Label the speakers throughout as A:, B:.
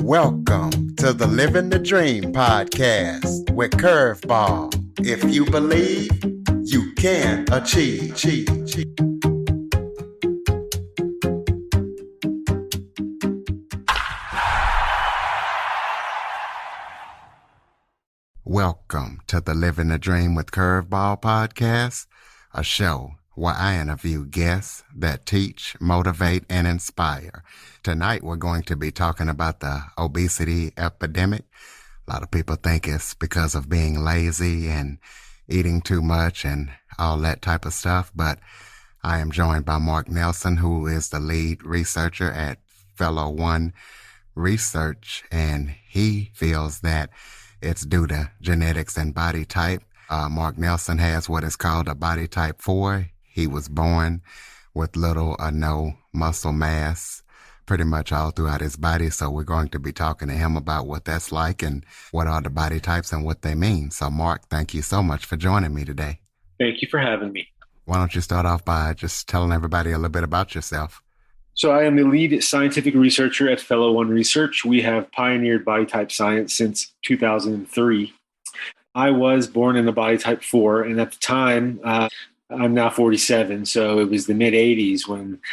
A: Welcome to the Living the Dream podcast with Curveball. If you believe, you can achieve. Welcome to the Living the Dream with Curveball podcast, a show where I interview guests that teach, motivate, and inspire. Tonight, we're going to be talking about the obesity epidemic. A lot of people think it's because of being lazy and eating too much and all that type of stuff, but I am joined by Marc Nelson, who is the lead researcher at Fellow One Research, and he feels that it's due to genetics and body type. Marc Nelson has what is called a body type 4. He was born with little or no muscle mass pretty much all throughout his body. So we're going to be talking to him about what that's like and what are the body types and what they mean. So Marc, thank you so much for joining me today.
B: Thank you for having me.
A: Why don't you start off by just telling everybody a little bit about yourself?
B: So I am the lead scientific researcher at Fellow One Research. We have pioneered body type science since 2003. I was born in a body type 4, and at the time, I'm now 47, so it was the mid-'80s when I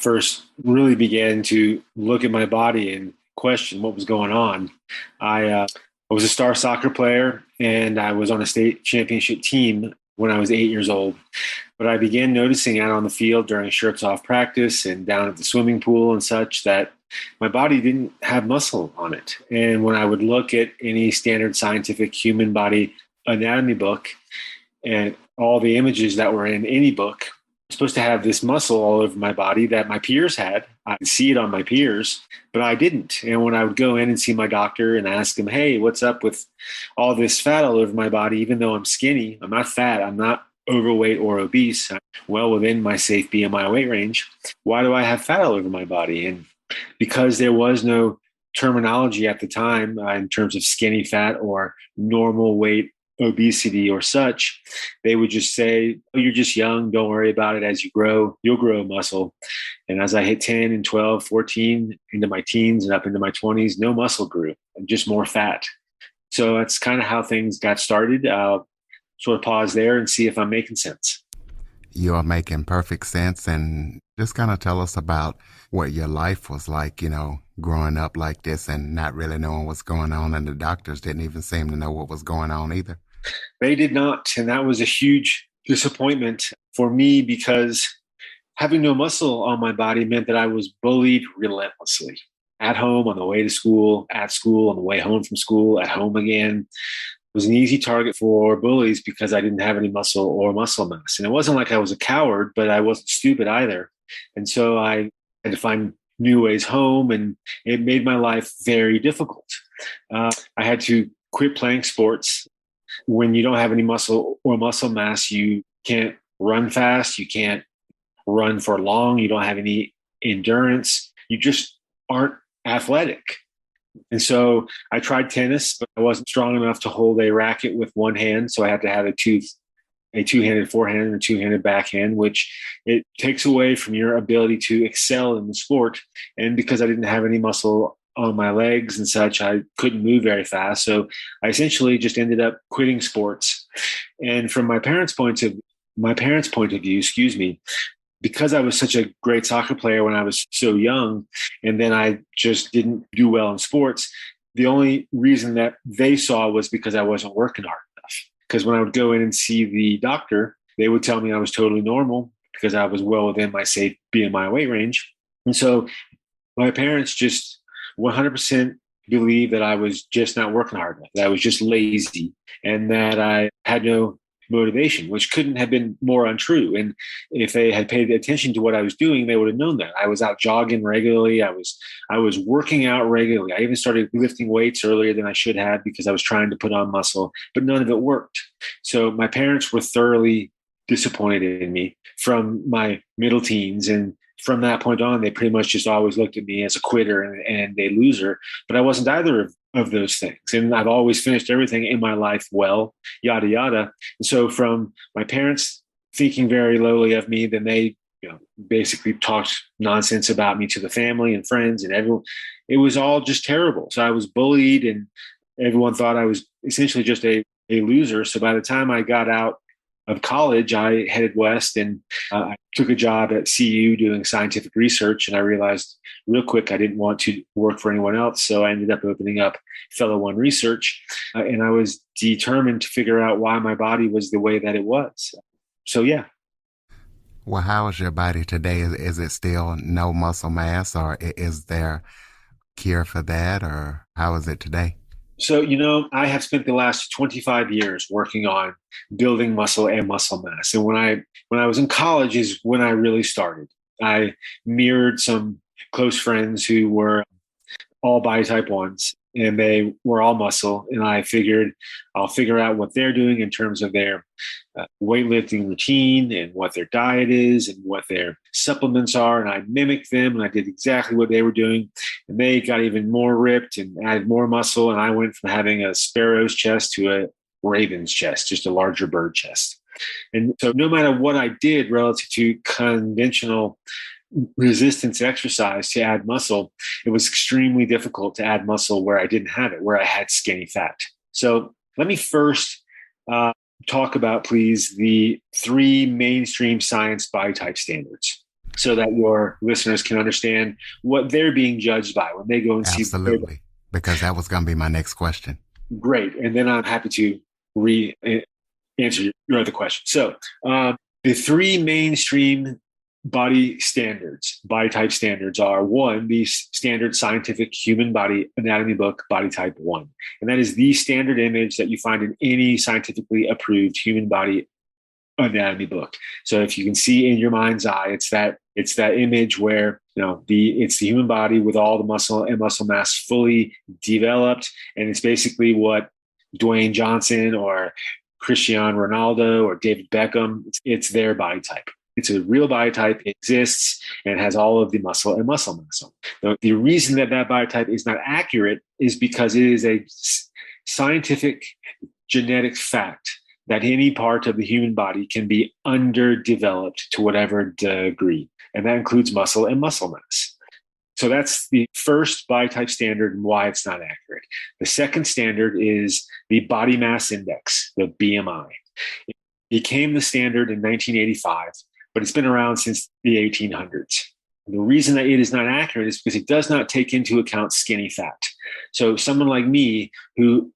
B: first really began to look at my body and question what was going on. I was a star soccer player, and I was on a state championship team when I was 8 years old. But I began noticing out on the field during shirts off practice and down at the swimming pool and such that my body didn't have muscle on it. And when I would look at any standard scientific human body anatomy book and all the images that were in any book, I'm supposed to have this muscle all over my body that my peers had. I could see it on my peers, but I didn't. And when I would go in and see my doctor and ask him, hey, what's up with all this fat all over my body, even though I'm skinny, I'm not fat, I'm not overweight or obese, I'm well within my safe BMI weight range. Why do I have fat all over my body? And because there was no terminology at the time in terms of skinny fat or normal weight obesity or such, they would just say, oh, you're just young, don't worry about it. As you grow, you'll grow muscle. And as I hit 10 and 12, 14, into my teens and up into my 20s, no muscle grew, just more fat. So that's kind of how things got started. Sort of pause there and see if I'm making sense.
A: You are making perfect sense. And just kind of tell us about what your life was like, growing up like this and not really knowing what's going on. And the doctors didn't even seem to know what was going on either.
B: They did not. And that was a huge disappointment for me because having no muscle on my body meant that I was bullied relentlessly. At home, on the way to school, at school, on the way home from school, at home again. Was an easy target for bullies because I didn't have any muscle or muscle mass. And it wasn't like I was a coward, but I wasn't stupid either. And so I had to find new ways home, and it made my life very difficult. I had to quit playing sports. When you don't have any muscle or muscle mass, you can't run fast. You can't run for long. You don't have any endurance. You just aren't athletic. And so I tried tennis, but I wasn't strong enough to hold a racket with one hand. So I had to have a two-handed forehand and a two-handed backhand, which it takes away from your ability to excel in the sport. And because I didn't have any muscle on my legs and such, I couldn't move very fast. So I essentially just ended up quitting sports. And from my parents' point of view, because I was such a great soccer player when I was so young, and then I just didn't do well in sports, the only reason that they saw was because I wasn't working hard enough. Because when I would go in and see the doctor, they would tell me I was totally normal because I was well within my safe BMI weight range. And so my parents just 100% believed that I was just not working hard enough, that I was just lazy, and that I had no motivation, which couldn't have been more untrue. And if they had paid attention to what I was doing, they would have known that. I was out jogging regularly. I was working out regularly. I even started lifting weights earlier than I should have because I was trying to put on muscle, but none of it worked. So my parents were thoroughly disappointed in me from my middle teens. And from that point on, they pretty much just always looked at me as a quitter and a loser. But I wasn't either of those things. And I've always finished everything in my life well, yada, yada. And so from my parents thinking very lowly of me, then they basically talked nonsense about me to the family and friends and everyone. It was all just terrible. So I was bullied, and everyone thought I was essentially just a loser. So by the time I got out of college, I headed west, and I took a job at CU doing scientific research. And I realized real quick I didn't want to work for anyone else. So I ended up opening up Fellow One Research. And I was determined to figure out why my body was the way that it was. So, yeah.
A: Well, how is your body today? Is it still no muscle mass, or is there cure for that, or how is it today?
B: So, I have spent the last 25 years working on building muscle and muscle mass. And when I was in college is when I really started. I mirrored some close friends who were all body type ones, and they were all muscle. And I figured I'll figure out what they're doing in terms of their weightlifting routine and what their diet is and what their supplements are. And I mimicked them, and I did exactly what they were doing. And they got even more ripped and added more muscle. And I went from having a sparrow's chest to a raven's chest, just a larger bird chest. And so no matter what I did relative to conventional resistance exercise to add muscle, it was extremely difficult to add muscle where I didn't have it, where I had skinny fat. So let me first talk about, please, the 3 mainstream science body type standards, so that your listeners can understand what they're being judged by when they go and see.
A: Absolutely, because that was going to be my next question.
B: Great. And then I'm happy to answer your other question. So the 3 mainstream body type standards are: 1, the standard scientific human body anatomy book, body type 1. And that is the standard image that you find in any scientifically approved human body anatomy book. So if you can see in your mind's eye, it's that image where, it's the human body with all the muscle and muscle mass fully developed. And it's basically what Dwayne Johnson or Cristiano Ronaldo or David Beckham, it's their body type. It's a real body type, it exists, and it has all of the muscle and muscle mass. The reason that body type is not accurate is because it is a scientific genetic fact that any part of the human body can be underdeveloped to whatever degree, and that includes muscle and muscle mass. So that's the first body type standard and why it's not accurate. The second standard is the body mass index, the BMI. It became the standard in 1985. But it's been around since the 1800s. And the reason that it is not accurate is because it does not take into account skinny fat. So someone like me, who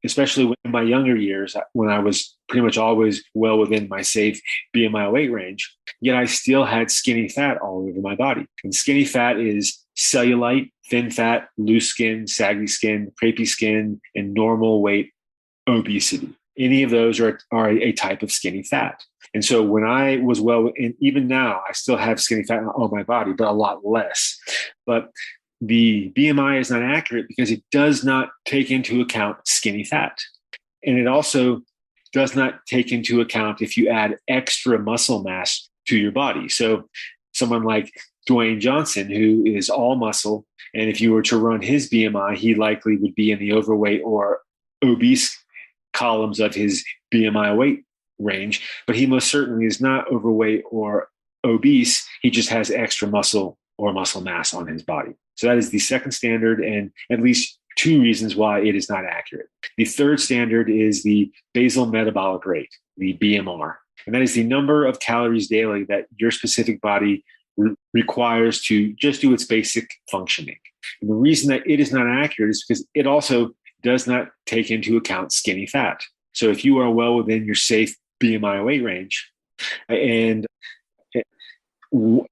B: especially in my younger years, when I was pretty much always well within my safe BMI weight range, yet I still had skinny fat all over my body. And skinny fat is cellulite, thin fat, loose skin, saggy skin, crepey skin, and normal weight obesity. Any of those are a type of skinny fat. And so when I was and even now, I still have skinny fat on my body, but a lot less. But the BMI is not accurate because it does not take into account skinny fat. And it also does not take into account if you add extra muscle mass to your body. So someone like Dwayne Johnson, who is all muscle, and if you were to run his BMI, he likely would be in the overweight or obese columns of his BMI weight range, but he most certainly is not overweight or obese. He just has extra muscle or muscle mass on his body. So that is the second standard, and at least 2 reasons why it is not accurate. The third standard is the basal metabolic rate, the BMR, and that is the number of calories daily that your specific body requires to just do its basic functioning. And the reason that it is not accurate is because it also does not take into account skinny fat. So if you are well within your safe BMI weight range, and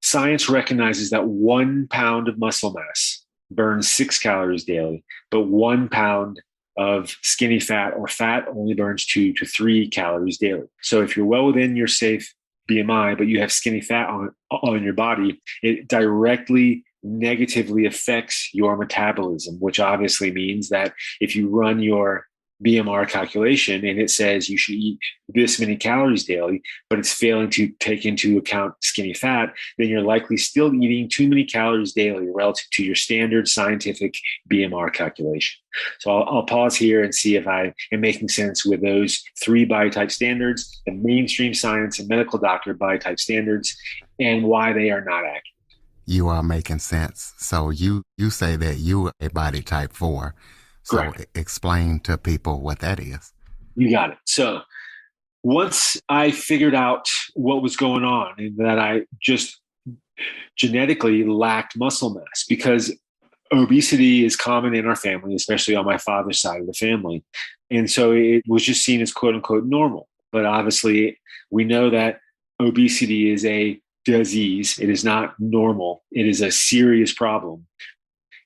B: science recognizes that 1 pound of muscle mass burns 6 calories daily, but 1 pound of skinny fat or fat only burns 2 to 3 calories daily. So if you're well within your safe BMI, but you have skinny fat on your body, it directly negatively affects your metabolism, which obviously means that if you run your BMR calculation and it says you should eat this many calories daily, but it's failing to take into account skinny fat, then you're likely still eating too many calories daily relative to your standard scientific BMR calculation. So I'll pause here and see if I am making sense with those 3 body type standards, the mainstream science and medical doctor body type standards, and why they are not accurate.
A: You are making sense. So you say that you are a body type 4. So
B: Correct.
A: explain to people what that is.
B: You got it. So once I figured out what was going on and that I just genetically lacked muscle mass, because obesity is common in our family, especially on my father's side of the family. And so it was just seen as quote unquote normal. But obviously, we know that obesity is a disease. It is not normal. It is a serious problem.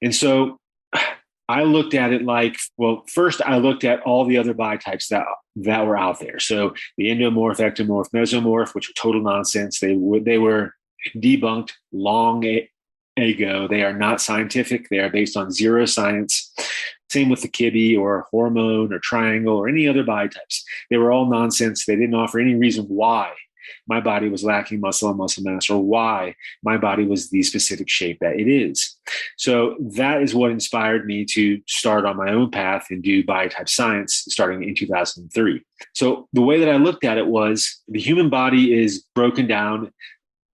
B: And so I looked at it like, well, first I looked at all the other body types that were out there. So the endomorph, ectomorph, mesomorph, which were total nonsense. They were debunked long ago. They are not scientific. They are based on zero science. Same with the kibbe or hormone or triangle or any other body types. They were all nonsense. They didn't offer any reason why my body was lacking muscle and muscle mass, or why my body was the specific shape that it is. So that is what inspired me to start on my own path and do body type science starting in 2003. So the way that I looked at it was the human body is broken down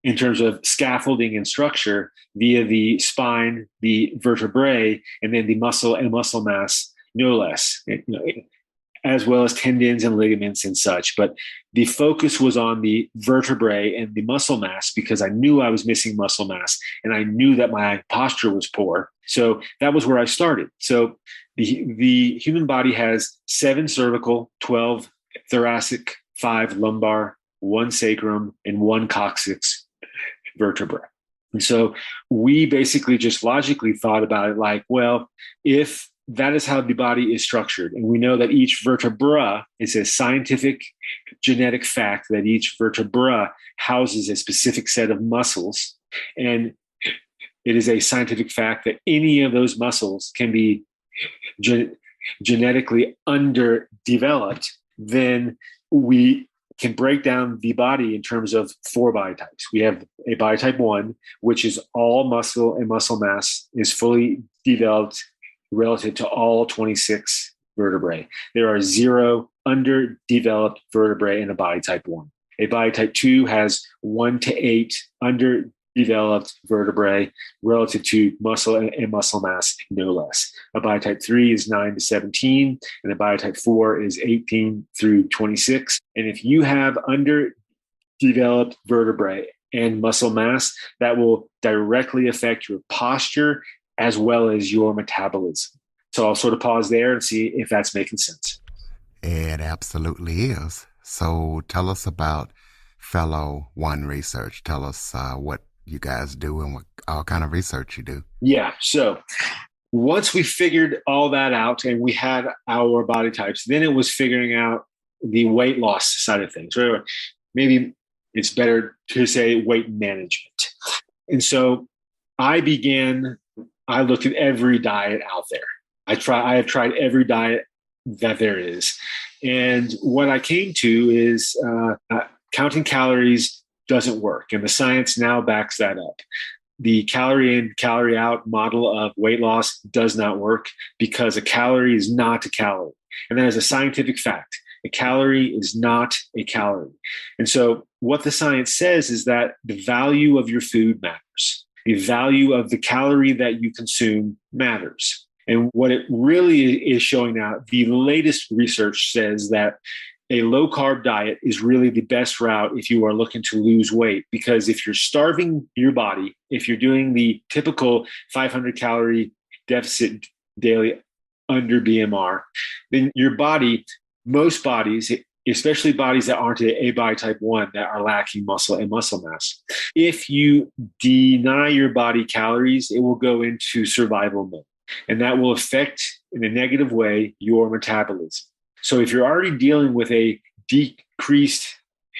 B: in terms of scaffolding and structure via the spine, the vertebrae, and then the muscle and muscle mass, no less, as well as tendons and ligaments and such. But the focus was on the vertebrae and the muscle mass because I knew I was missing muscle mass and I knew that my posture was poor. So that was where I started. So the human body has 7 cervical, 12 thoracic, 5 lumbar, 1 sacrum, and 1 coccyx vertebra. And so we basically just logically thought about it like, well, if that is how the body is structured, and we know that each vertebra is a scientific genetic fact that each vertebra houses a specific set of muscles, and it is a scientific fact that any of those muscles can be genetically underdeveloped, then we can break down the body in terms of 4 body types. We have a body type 1, which is all muscle and muscle mass is fully developed relative to all 26 vertebrae. There are 0 underdeveloped vertebrae in a body type 1. A body type 2 has 1 to 8 underdeveloped vertebrae relative to muscle and muscle mass, no less. A body type 3 is 9 to 17, and a body type 4 is 18 through 26. And if you have underdeveloped vertebrae and muscle mass, that will directly affect your posture as well as your metabolism. So I'll sort of pause there and see if that's making sense.
A: It absolutely is. So tell us about Fellow One Research. Tell us what you guys do and what all kind of research you do.
B: Yeah. So once we figured all that out and we had our body types, then it was figuring out the weight loss side of things. Or maybe it's better to say weight management. And so I looked at every diet out there. I have tried every diet that there is. And what I came to is counting calories doesn't work. And the science now backs that up. The calorie in, calorie out model of weight loss does not work because a calorie is not a calorie. And that is a scientific fact. A calorie is not a calorie. And so what the science says is that the value of your food matters. The value of the calorie that you consume matters. And what it really is showing now, the latest research says that a low carb diet is really the best route if you are looking to lose weight, because if you're starving your body, if you're doing the typical 500 calorie deficit daily under BMR, then your body, most bodies, especially bodies that aren't a body type 1 that are lacking muscle and muscle mass, if you deny your body calories, it will go into survival mode. And that will affect in a negative way your metabolism. So if you're already dealing with a decreased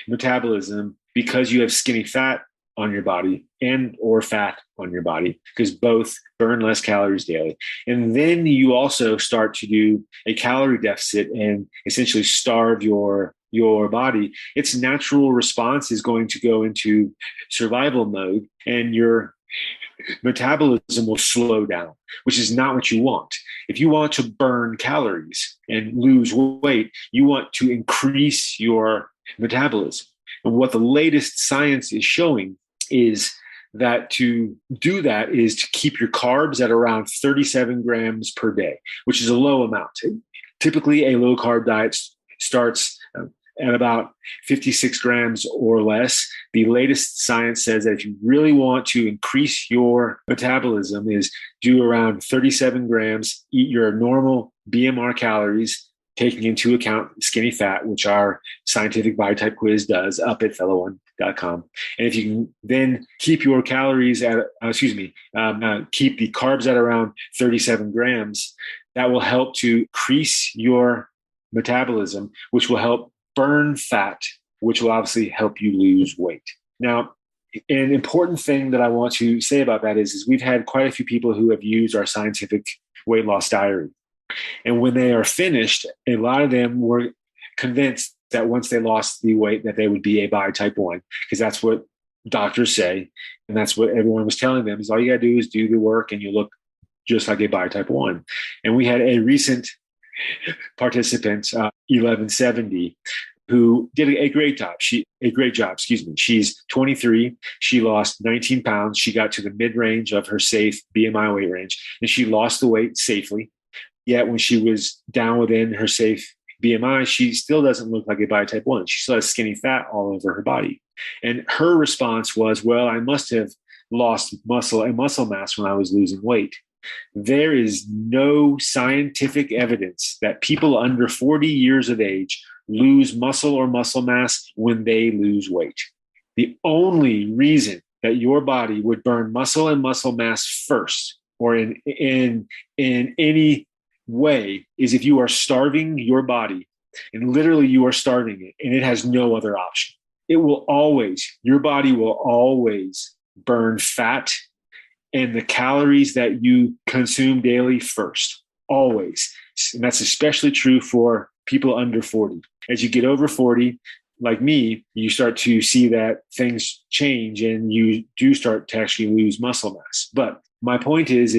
B: metabolism because you have skinny fat on your body and or fat on your body, because both burn less calories daily, and then you also start to do a calorie deficit and essentially starve your body, its natural response is going to go into survival mode and your metabolism will slow down, which is not what you want. If you want to burn calories and lose weight, you want to increase your metabolism. And what the latest science is showing is that to do that is to keep your carbs at around 37 grams per day, which is a low amount. Typically, a low carb diet starts at about 56 grams or less. The latest science says that if you really want to increase your metabolism, is do around 37 grams, eat your normal BMR calories, taking into account skinny fat, which our scientific body type quiz does up at fellow1.com. And if you can then keep your calories at, keep the carbs at around 37 grams, that will help to increase your metabolism, which will help burn fat, which will obviously help you lose weight. Now, an important thing that I want to say about that is we've had quite a few people who have used our scientific weight loss diary. And when they are finished, a lot of them were convinced that once they lost the weight that they would be a bi type 1, because that's what doctors say. And that's what everyone was telling them is all you got to do is do the work and you look just like a bi type 1. And we had a recent participant, 1170, who did a great job. She's 23. She lost 19 pounds. She got to the mid-range of her safe BMI weight range, and she lost the weight safely. Yet when she was down within her safe BMI, she still doesn't look like a bi type 1. She still has skinny fat all over her body. And her response was, well, I must have lost muscle and muscle mass when I was losing weight. There is no scientific evidence that people under 40 years of age lose muscle or muscle mass when they lose weight. The only reason that your body would burn muscle and muscle mass first, or in any way, is if you are starving your body, and literally you are starving it, and it has no other option. Your body will always burn fat and the calories that you consume daily first, always. And that's especially true for people under 40. As you get over 40, like me, you start to see that things change and you do start to actually lose muscle mass. But my point is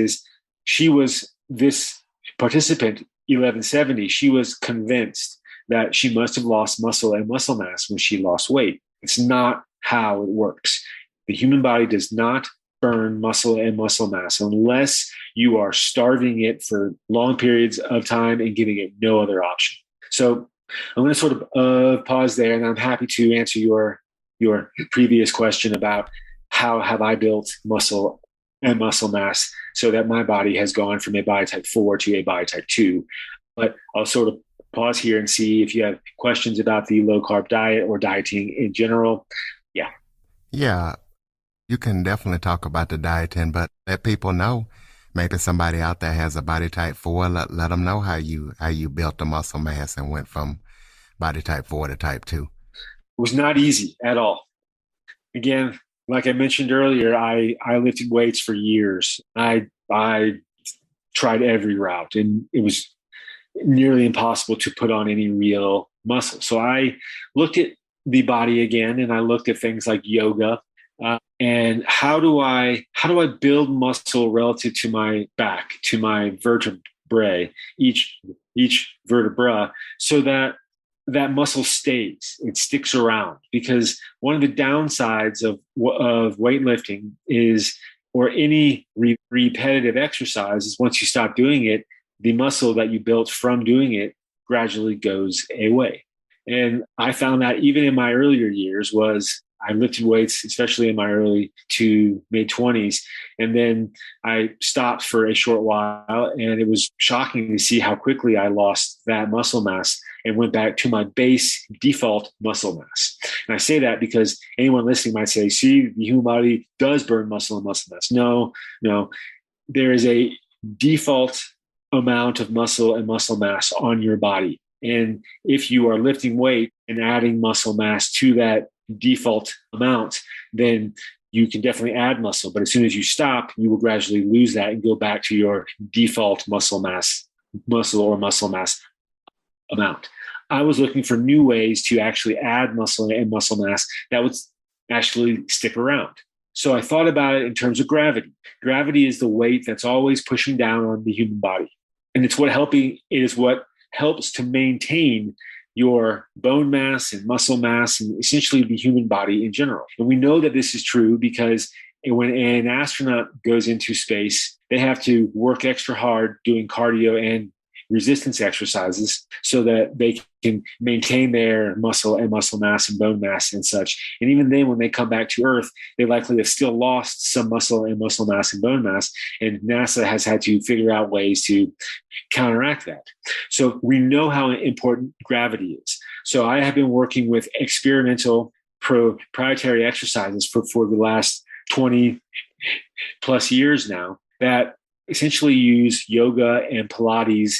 B: this participant, 1170, she was convinced that she must have lost muscle and muscle mass when she lost weight. It's not how it works. The human body does not burn muscle and muscle mass unless you are starving it for long periods of time and giving it no other option. So I'm going to sort of pause there, and I'm happy to answer your previous question about how have I built muscle and muscle mass so that my body has gone from a body type 4 to a body type 2. But I'll sort of pause here and see if you have questions about the low carb diet or dieting in general. Yeah.
A: Yeah. You can definitely talk about the dieting, but let people know. Maybe somebody out there has a body type 4. Let them know how you built the muscle mass and went from body type 4 to type 2.
B: It was not easy at all. Again, like I mentioned earlier, I lifted weights for years. I tried every route, and it was nearly impossible to put on any real muscle. So I looked at the body again, and I looked at things like yoga. And how do I build muscle relative to my back, to my vertebrae, each vertebra, so that muscle stays, it sticks around? Because one of the downsides of weightlifting or any repetitive exercise is once you stop doing it, the muscle that you built from doing it gradually goes away. And I found that even in my earlier years I lifted weights, especially in my early to mid 20s. And then I stopped for a short while, and it was shocking to see how quickly I lost that muscle mass and went back to my base default muscle mass. And I say that because anyone listening might say, see, the human body does burn muscle and muscle mass. No, there is a default amount of muscle and muscle mass on your body. And if you are lifting weight and adding muscle mass to that default amount, then you can definitely add muscle. But as soon as you stop, you will gradually lose that and go back to your default muscle or muscle mass amount. I was looking for new ways to actually add muscle and muscle mass that would actually stick around. So I thought about it in terms of gravity. Gravity is the weight that's always pushing down on the human body. And it is what helps to maintain your bone mass and muscle mass and essentially the human body in general. And we know that this is true because when an astronaut goes into space, they have to work extra hard doing cardio and resistance exercises so that they can maintain their muscle and muscle mass and bone mass and such. And even then, when they come back to Earth, they likely have still lost some muscle and muscle mass and bone mass. And NASA has had to figure out ways to counteract that. So we know how important gravity is. So I have been working with experimental proprietary exercises for the last 20 plus years now that essentially use yoga and Pilates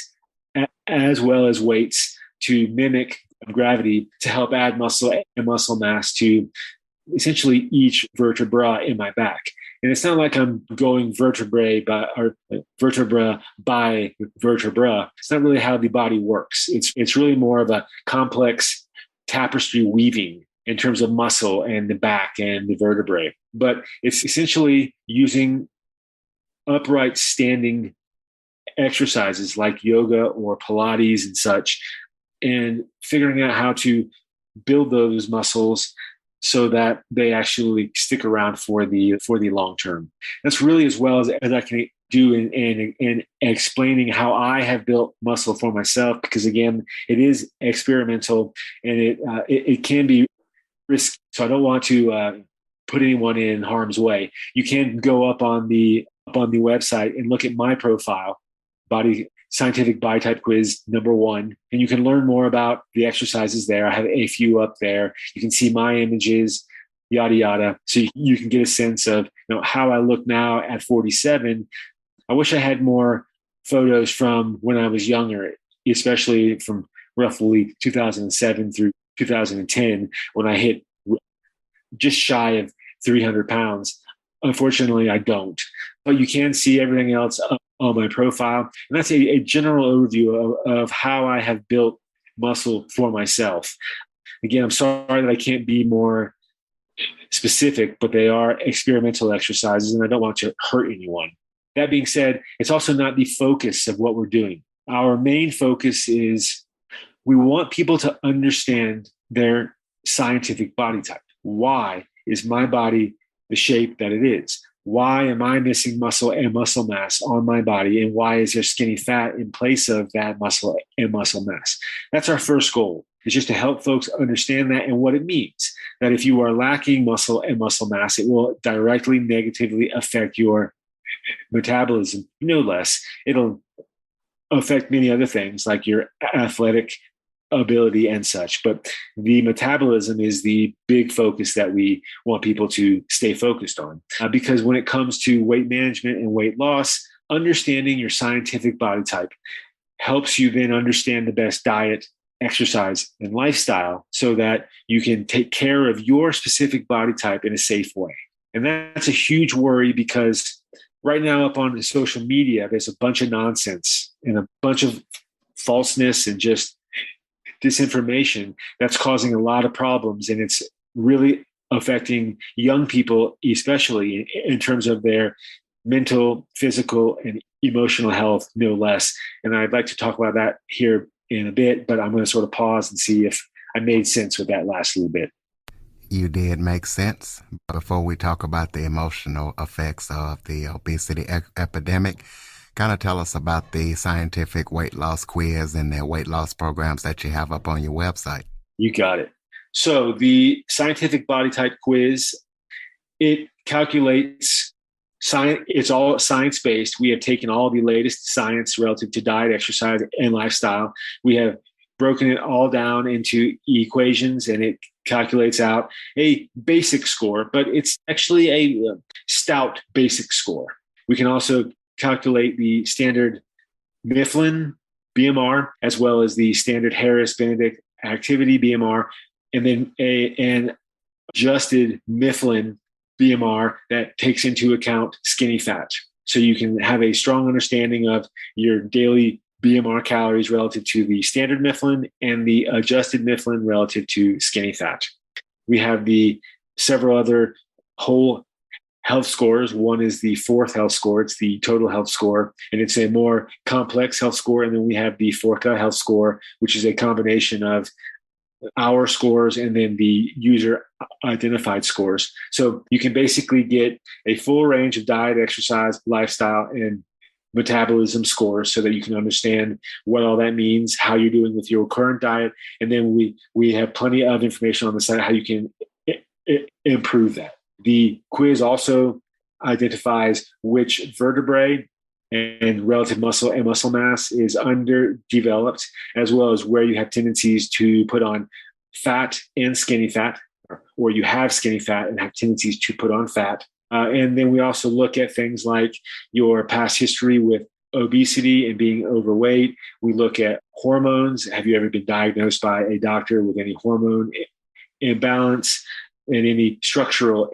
B: as well as weights to mimic gravity to help add muscle and muscle mass to essentially each vertebra in my back. And it's not like I'm going vertebra by vertebra. It's not really how the body works. It's really more of a complex tapestry weaving in terms of muscle and the back and the vertebrae. But it's essentially using upright standing exercises like yoga or Pilates and such, and figuring out how to build those muscles so that they actually stick around for the long term. That's really as well as I can do in explaining how I have built muscle for myself, because again, it is experimental and it can be risky. So I don't want to put anyone in harm's way. You can go up on the website and look at my profile, Scientific Body Type Quiz #1, and you can learn more about the exercises there. I have a few up there. You can see my images, yada yada, so you can get a sense of how I look now at 47. I wish I had more photos from when I was younger, especially from roughly 2007 through 2010, when I hit just shy of 300 pounds. Unfortunately, I don't. But you can see everything else on my profile. And that's a general overview of how I have built muscle for myself. Again, I'm sorry that I can't be more specific, but they are experimental exercises, and I don't want to hurt anyone. That being said, it's also not the focus of what we're doing. Our main focus is we want people to understand their scientific body type. Why is my body the shape that it is? Why am I missing muscle and muscle mass on my body? And why is there skinny fat in place of that muscle and muscle mass? That's our first goal. It's just to help folks understand that and what it means. That if you are lacking muscle and muscle mass, it will directly negatively affect your metabolism, no less. It'll affect many other things like your athletic ability and such. But the metabolism is the big focus that we want people to stay focused on. Because when it comes to weight management and weight loss, understanding your scientific body type helps you then understand the best diet, exercise, and lifestyle so that you can take care of your specific body type in a safe way. And that's a huge worry because right now up on social media, there's a bunch of nonsense and a bunch of falseness and just disinformation that's causing a lot of problems. And it's really affecting young people, especially in terms of their mental, physical, and emotional health, no less. And I'd like to talk about that here in a bit, but I'm going to sort of pause and see if I made sense with that last little bit.
A: You did make sense. Before we talk about the emotional effects of the obesity epidemic, kind of tell us about the scientific weight loss quiz and the weight loss programs that you have up on your website.
B: You got it. So the scientific body type quiz, it calculates science. It's all science-based. We have taken all the latest science relative to diet, exercise, and lifestyle. We have broken it all down into equations, and it calculates out a basic score, but it's actually a stout basic score. We can also calculate the standard Mifflin BMR, as well as the standard Harris-Benedict activity BMR, and then an adjusted Mifflin BMR that takes into account skinny fat. So you can have a strong understanding of your daily BMR calories relative to the standard Mifflin and the adjusted Mifflin relative to skinny fat. We have the several other whole health scores. One is the fourth health score. It's the total health score, and it's a more complex health score. And then we have the FORCA health score, which is a combination of our scores and then the user identified scores. So you can basically get a full range of diet, exercise, lifestyle, and metabolism scores so that you can understand what all that means, how you're doing with your current diet. And then we have plenty of information on the site how you can improve that. The quiz also identifies which vertebrae and relative muscle and muscle mass is underdeveloped, as well as where you have tendencies to put on fat and skinny fat, or you have skinny fat and have tendencies to put on fat. And then we also look at things like your past history with obesity and being overweight. We look at hormones. Have you ever been diagnosed by a doctor with any hormone imbalance and any structural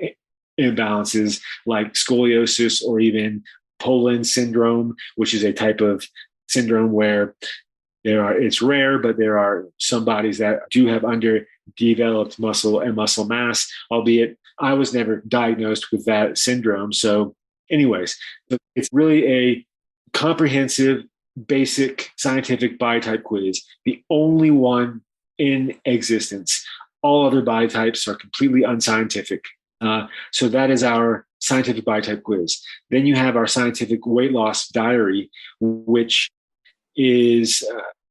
B: imbalances like scoliosis or even Poland syndrome, which is a type of syndrome where it's rare, but there are some bodies that do have underdeveloped muscle and muscle mass, albeit I was never diagnosed with that syndrome. So anyways, it's really a comprehensive, basic scientific body type quiz, the only one in existence. All other body types are completely unscientific. So that is our scientific body type quiz. Then you have our scientific weight loss diary, which is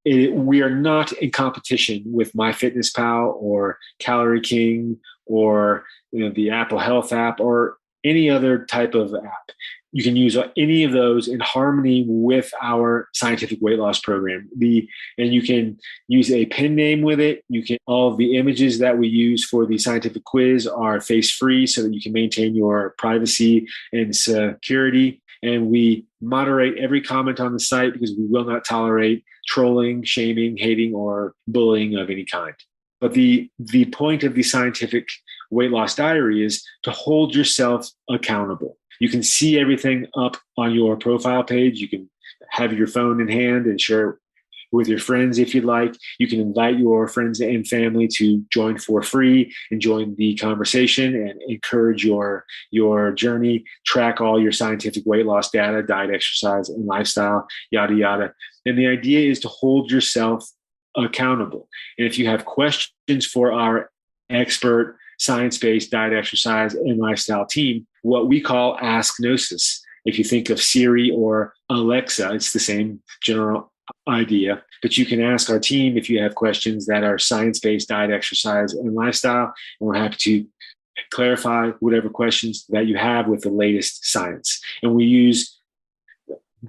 B: we are not in competition with MyFitnessPal or Calorie King or the Apple Health app or any other type of app. You can use any of those in harmony with our scientific weight loss program. And you can use a pen name with it. All of the images that we use for the scientific quiz are face-free so that you can maintain your privacy and security. And we moderate every comment on the site because we will not tolerate trolling, shaming, hating, or bullying of any kind. But the point of the scientific weight loss diary is to hold yourself accountable. You can see everything up on your profile page. You can have your phone in hand and share with your friends if you'd like. You can invite your friends and family to join for free and join the conversation and encourage your journey, track all your scientific weight loss data, diet, exercise, and lifestyle, yada, yada. And the idea is to hold yourself accountable. And if you have questions for our expert science-based diet, exercise, and lifestyle team, what we call Ask Gnosis. If you think of Siri or Alexa, it's the same general idea, but you can ask our team if you have questions that are science-based diet, exercise, and lifestyle, and we're happy to clarify whatever questions that you have with the latest science. And we use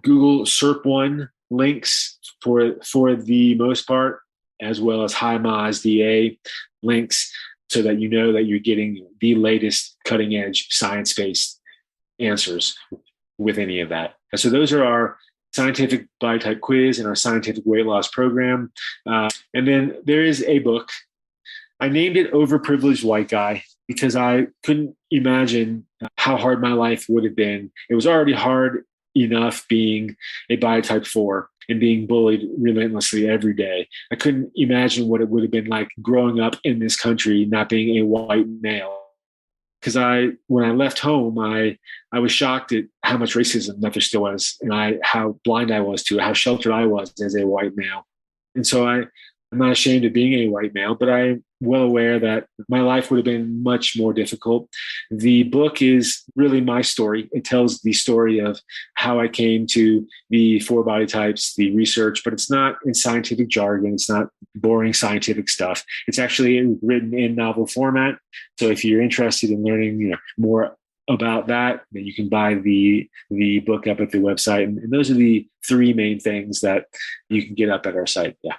B: Google SERP1 links for the most part, as well as HiMaSDA links, so that you know that you're getting the latest cutting edge science-based answers with any of that. And so those are our scientific body type quiz and our scientific weight loss program. And then there is a book. I named it Overprivileged White Guy because I couldn't imagine how hard my life would have been. It was already hard enough being a body type 4 and being bullied relentlessly every day. I couldn't imagine what it would have been like growing up in this country, not being a white male. Because when I left home, I was shocked at how much racism that there still was, and how blind I was to it, how sheltered I was as a white male. And so I'm not ashamed of being a white male, but I'm well aware that my life would have been much more difficult. The book is really my story. It tells the story of how I came to the 4 body types, the research, but it's not in scientific jargon. It's not boring scientific stuff. It's actually written in novel format. So if you're interested in learning more about that, then you can buy the book up at the website. And those are the 3 main things that you can get up at our site. Yeah.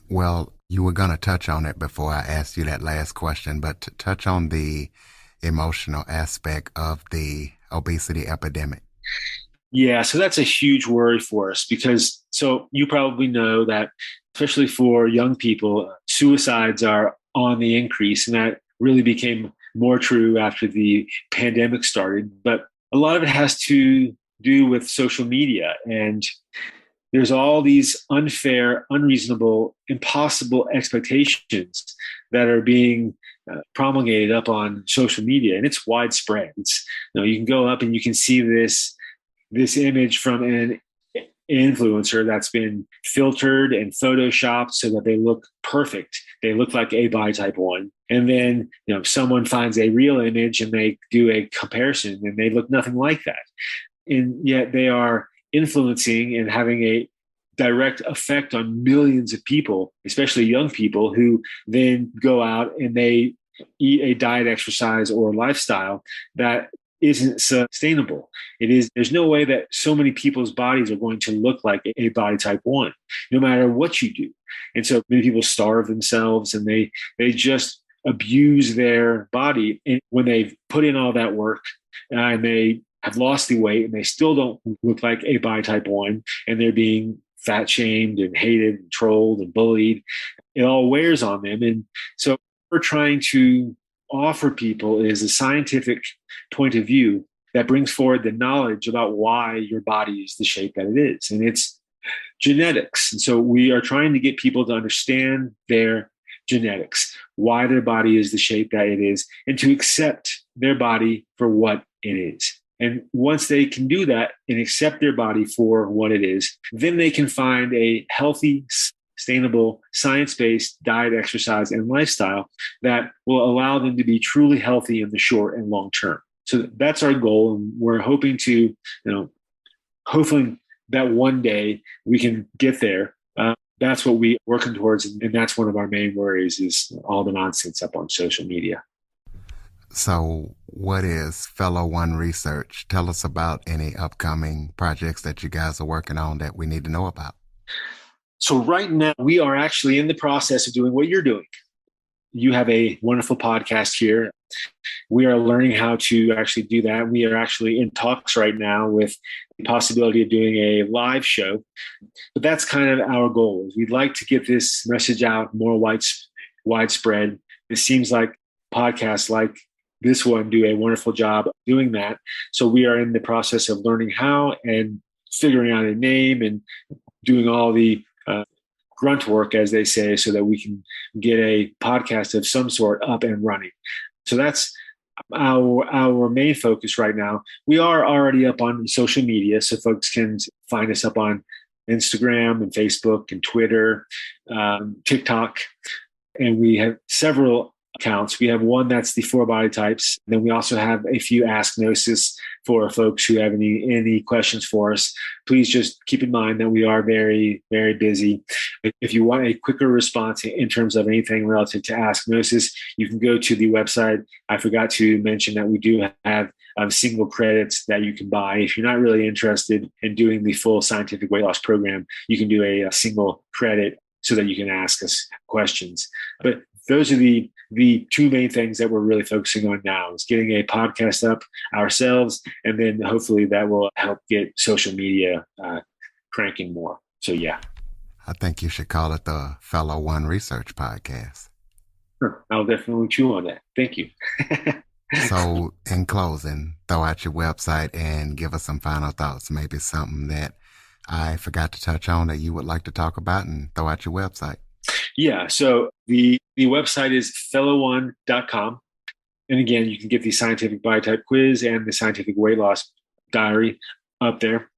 A: Well, you were going to touch on it before I asked you that last question, but to touch on the emotional aspect of the obesity epidemic.
B: Yeah, so that's a huge worry for us because, so you probably know that, especially for young people, suicides are on the increase, and that really became more true after the pandemic started. But a lot of it has to do with social media, and there's all these unfair, unreasonable, impossible expectations that are being promulgated up on social media, and it's widespread. It's you can go up and you can see this image from an influencer that's been filtered and photoshopped so that they look perfect. They look like a body type 1. And then, someone finds a real image and they do a comparison and they look nothing like that. And yet they are influencing and having a direct effect on millions of people, especially young people, who then go out and they eat a diet, exercise, or lifestyle that isn't sustainable. There's no way that so many people's bodies are going to look like a body type 1, no matter what you do. And so many people starve themselves and they just abuse their body. And when they've put in all that work and they have lost the weight and they still don't look like a body type 1, and they're being fat shamed and hated and trolled and bullied, it all wears on them. And so we're trying to offer people is a scientific point of view that brings forward the knowledge about why your body is the shape that it is. And it's genetics. And so we are trying to get people to understand their genetics, why their body is the shape that it is, and to accept their body for what it is. And once they can do that and accept their body for what it is, then they can find a healthy, sustainable, science-based diet, exercise, and lifestyle that will allow them to be truly healthy in the short and long term. So that's our goal. And we're hoping to, hopefully that one day we can get there. That's what we're working towards. And that's one of our main worries is all the nonsense up on social media.
A: So what is Fellow One Research? Tell us about any upcoming projects that you guys are working on that we need to know about.
B: So right now, we are actually in the process of doing what you're doing. You have a wonderful podcast here. We are learning how to actually do that. We are actually in talks right now with the possibility of doing a live show. But that's kind of our goal. We'd like to get this message out more widespread. It seems like podcasts like this one do a wonderful job doing that. So we are in the process of learning how and figuring out a name and doing all the grunt work, as they say, so that we can get a podcast of some sort up and running. So that's our main focus right now. We are already up on social media, so folks can find us up on Instagram and Facebook and Twitter, TikTok, and we have several accounts. We have one that's the 4 body types. Then we also have a few Ask Gnosis for folks who have any questions for us. Please just keep in mind that we are very, very busy. If you want a quicker response in terms of anything relative to Ask Gnosis, you can go to the website. I forgot to mention that we do have single credits that you can buy. If you're not really interested in doing the full scientific weight loss program, you can do a single credit so that you can ask us questions. But those are the 2 main things that we're really focusing on now is getting a podcast up ourselves, and then hopefully that will help get social media cranking more. So, yeah.
A: I think you should call it the Fellow One Research Podcast.
B: Sure. I'll definitely chew on that. Thank you.
A: So, in closing, throw out your website and give us some final thoughts. Maybe something that I forgot to touch on that you would like to talk about, and throw out your website.
B: Yeah. So the website is fellow1.com. And again, you can get the scientific body type quiz and the scientific weight loss diary up there.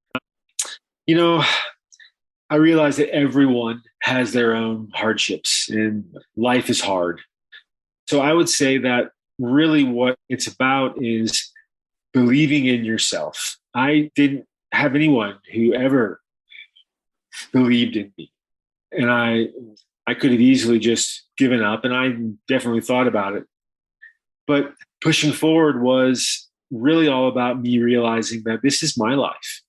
B: I realize that everyone has their own hardships and life is hard. So I would say that really what it's about is believing in yourself. I didn't have anyone who ever believed in me. And I could have easily just given up, and I definitely thought about it. But pushing forward was really all about me realizing that this is my life,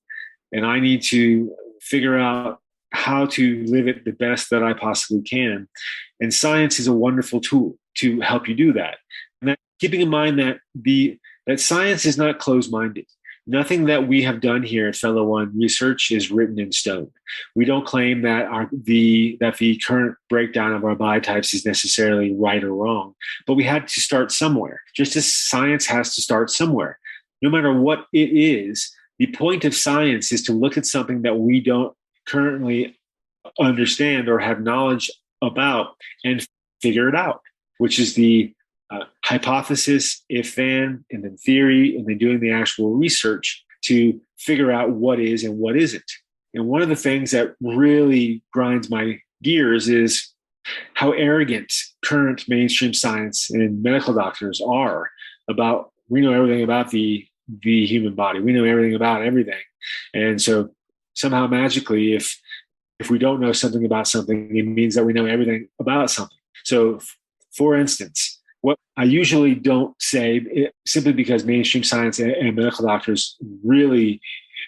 B: and I need to figure out how to live it the best that I possibly can. And science is a wonderful tool to help you do that. And keeping in mind that that science is not closed-minded. Nothing that we have done here at Fellow One Research is written in stone. We don't claim that the current breakdown of our body types is necessarily right or wrong, but we had to start somewhere, just as science has to start somewhere. No matter what it is, the point of science is to look at something that we don't currently understand or have knowledge about and figure it out, which is the hypothesis, if then, and then theory, and then doing the actual research to figure out what is and what isn't. And one of the things that really grinds my gears is how arrogant current mainstream science and medical doctors are about, we know everything about the human body. We know everything about everything. And so somehow magically, if we don't know something about something, it means that we know everything about something. So for instance, what I usually don't say, simply because mainstream science and medical doctors really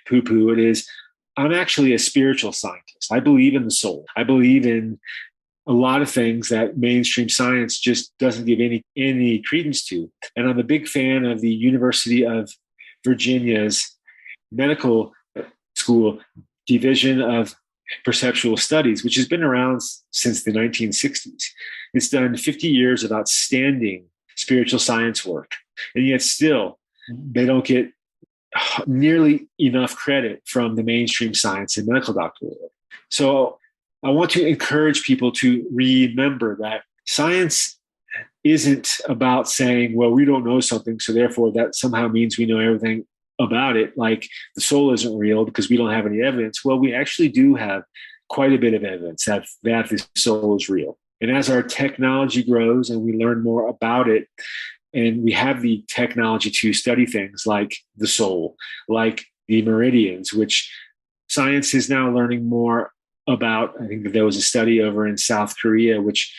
B: poo-poo it, is I'm actually a spiritual scientist. I believe in the soul. I believe in a lot of things that mainstream science just doesn't give any credence to. And I'm a big fan of the University of Virginia's medical school division of perceptual studies, which has been around since the 1960s. It's done 50 years of outstanding spiritual science work. And yet still, they don't get nearly enough credit from the mainstream science and medical doctor world. So I want to encourage people to remember that science isn't about saying, well, we don't know something, so therefore that somehow means we know everything about it, like the soul isn't real because we don't have any evidence. Well, we actually do have quite a bit of evidence that the soul is real. And as our technology grows and we learn more about it, and we have the technology to study things like the soul, like the meridians, which science is now learning more about. I think that there was a study over in South Korea, which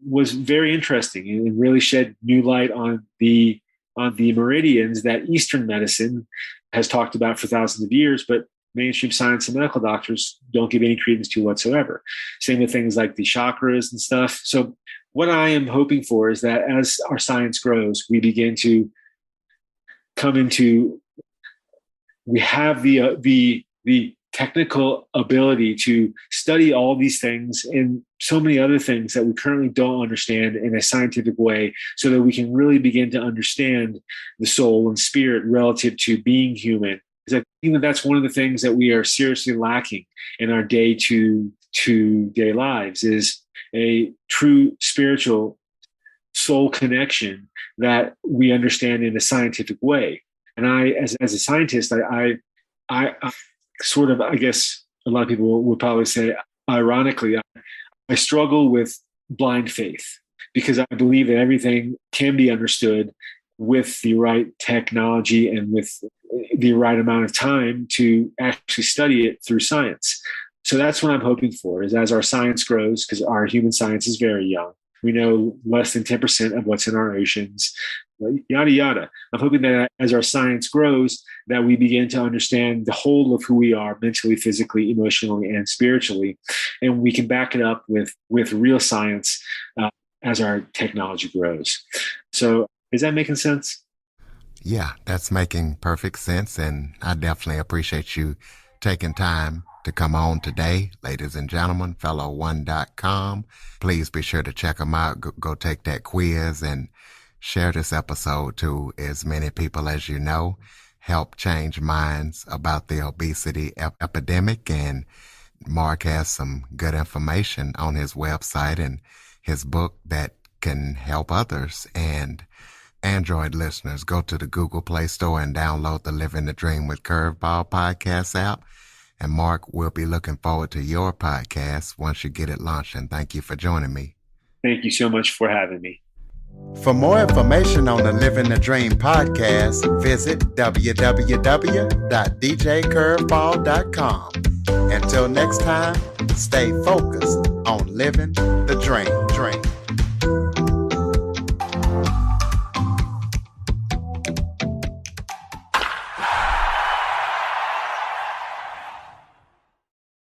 B: was very interesting and really shed new light on the meridians that Eastern medicine has talked about for thousands of years, but mainstream science and medical doctors don't give any credence to whatsoever. Same with things like the chakras and stuff. So what I am hoping for is that as our science grows, we begin to come into, we have the technical ability to study all these things and so many other things that we currently don't understand in a scientific way, so that we can really begin to understand the soul and spirit relative to being human. Because I think that that's one of the things that we are seriously lacking in our day-to-day lives, is a true spiritual soul connection that we understand in a scientific way. And I, as a scientist, I sort of, I guess a lot of people would probably say, ironically, I struggle with blind faith, because I believe that everything can be understood with the right technology and with the right amount of time to actually study it through science. So that's what I'm hoping for, is as our science grows, because our human science is very young. We know less than 10% of what's in our oceans, yada, yada. I'm hoping that as our science grows, that we begin to understand the whole of who we are mentally, physically, emotionally, and spiritually. And we can back it up with real science as our technology grows. So is that making sense?
A: Yeah, that's making perfect sense. And I definitely appreciate you taking time to come on today. Ladies and gentlemen, fellow1.com. Please be sure to check them out. Go take that quiz and share this episode to as many people as you know. Help change minds about the obesity epidemic. And Marc has some good information on his website and his book that can help others. And Android listeners, go to the Google Play Store and download the Living the Dream with Curveball podcast app. And Marc, we'll be looking forward to your podcast once you get it launched. And thank you for joining me.
B: Thank you so much for having me.
A: For more information on the Living the Dream podcast, visit www.djcurveball.com. Until next time, stay focused on living the dream.